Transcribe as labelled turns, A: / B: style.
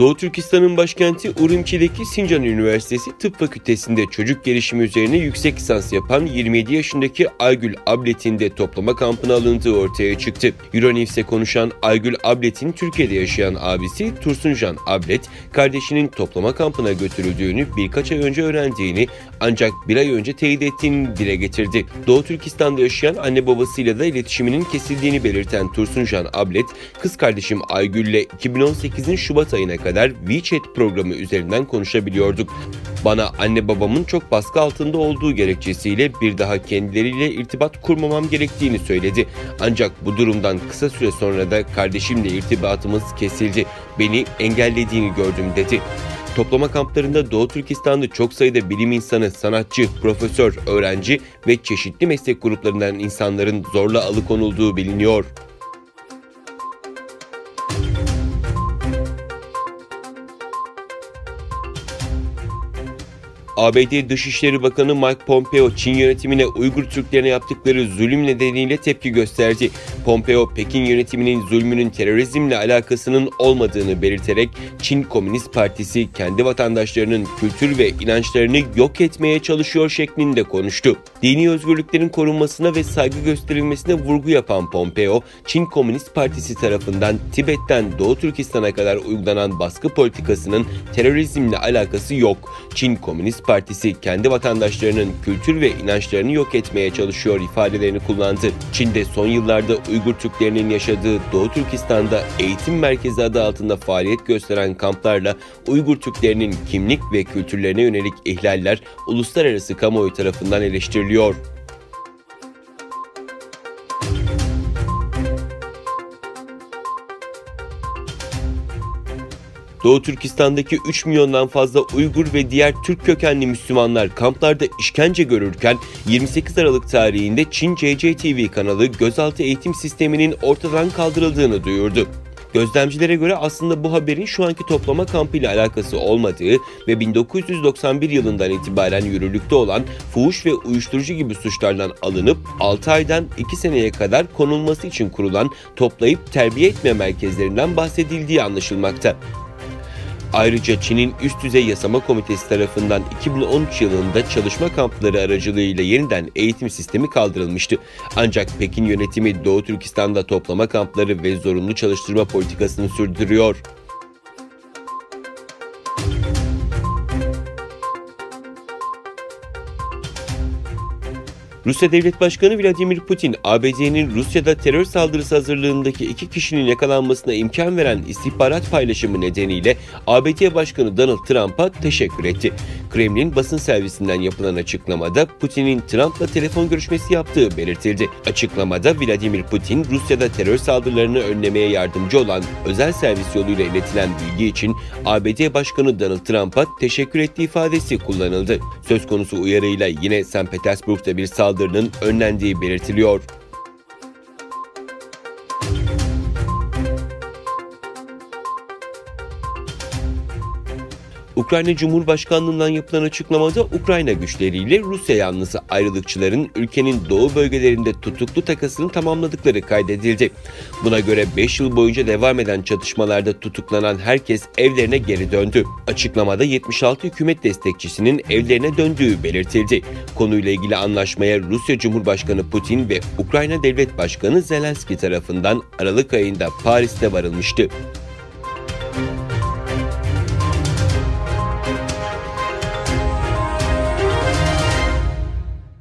A: Doğu Türkistan'ın başkenti Urumçi'deki Sincan Üniversitesi Tıp Fakültesi'nde çocuk gelişimi üzerine yüksek lisans yapan 27 yaşındaki Aygül Ablet'in de toplama kampına alındığı ortaya çıktı. Euronews'e konuşan Aygül Ablet'in Türkiye'de yaşayan abisi Tursuncan Ablet, kardeşinin toplama kampına götürüldüğünü birkaç ay önce öğrendiğini ancak bir ay önce teyit ettiğini dile getirdi. Doğu Türkistan'da yaşayan anne babasıyla da iletişiminin kesildiğini belirten Tursuncan Ablet, kız kardeşim Aygül'le 2018'in Şubat ayına kadar WeChat programı üzerinden konuşabiliyorduk. Bana anne babamın çok baskı altında olduğu gerekçesiyle bir daha kendileriyle irtibat kurmamam gerektiğini söyledi. Ancak bu durumdan kısa süre sonra da kardeşimle irtibatımız kesildi. Beni engellediğini gördüm dedi. Toplama kamplarında Doğu Türkistan'da çok sayıda bilim insanı, sanatçı, profesör, öğrenci ve çeşitli meslek gruplarından insanların zorla alıkonulduğu biliniyor. ABD Dışişleri Bakanı Mike Pompeo, Çin yönetimine Uygur Türklerine yaptıkları zulüm nedeniyle tepki gösterdi. Pompeo, Pekin yönetiminin zulmünün terörizmle alakasının olmadığını belirterek Çin Komünist Partisi kendi vatandaşlarının kültür ve inançlarını yok etmeye çalışıyor şeklinde konuştu. Dini özgürlüklerin korunmasına ve saygı gösterilmesine vurgu yapan Pompeo, Çin Komünist Partisi tarafından Tibet'ten Doğu Türkistan'a kadar uygulanan baskı politikasının terörizmle alakası yok. Çin Komünist Partisi kendi vatandaşlarının kültür ve inançlarını yok etmeye çalışıyor ifadelerini kullandı. Çin'de son yıllarda Uygur Türklerinin yaşadığı Doğu Türkistan'da eğitim merkezi adı altında faaliyet gösteren kamplarla Uygur Türklerinin kimlik ve kültürlerine yönelik ihlaller uluslararası kamuoyu tarafından eleştiriliyor. Doğu Türkistan'daki 3 milyondan fazla Uygur ve diğer Türk kökenli Müslümanlar kamplarda işkence görürken 28 Aralık tarihinde Çin CCTV kanalı gözaltı eğitim sisteminin ortadan kaldırıldığını duyurdu. Gözlemcilere göre aslında bu haberin şu anki toplama kampıyla alakası olmadığı ve 1991 yılından itibaren yürürlükte olan fuhuş ve uyuşturucu gibi suçlardan alınıp 6 aydan 2 seneye kadar konulması için kurulan toplayıp terbiye etme merkezlerinden bahsedildiği anlaşılmakta. Ayrıca Çin'in üst düzey yasama komitesi tarafından 2013 yılında çalışma kampları aracılığıyla yeniden eğitim sistemi kaldırılmıştı. Ancak Pekin yönetimi Doğu Türkistan'da toplama kampları ve zorunlu çalıştırma politikasını sürdürüyor. Rusya Devlet Başkanı Vladimir Putin, ABD'nin Rusya'da terör saldırısı hazırlığındaki 2 kişinin yakalanmasına imkan veren istihbarat paylaşımı nedeniyle ABD Başkanı Donald Trump'a teşekkür etti. Kremlin basın servisinden yapılan açıklamada Putin'in Trump'la telefon görüşmesi yaptığı belirtildi. Açıklamada Vladimir Putin, Rusya'da terör saldırılarını önlemeye yardımcı olan özel servis yoluyla iletilen bilgi için ABD Başkanı Donald Trump'a teşekkür ettiği ifadesi kullanıldı. Söz konusu uyarıyla yine St. Petersburg'da bir saldırının önlendiği belirtiliyor. Ukrayna Cumhurbaşkanlığından yapılan açıklamada Ukrayna güçleriyle Rusya yanlısı ayrılıkçıların ülkenin doğu bölgelerinde tutuklu takasını tamamladıkları kaydedildi. Buna göre 5 yıl boyunca devam eden çatışmalarda tutuklanan herkes evlerine geri döndü. Açıklamada 76 hükümet destekçisinin evlerine döndüğü belirtildi. Konuyla ilgili anlaşmaya Rusya Cumhurbaşkanı Putin ve Ukrayna Devlet Başkanı Zelenski tarafından Aralık ayında Paris'te varılmıştı.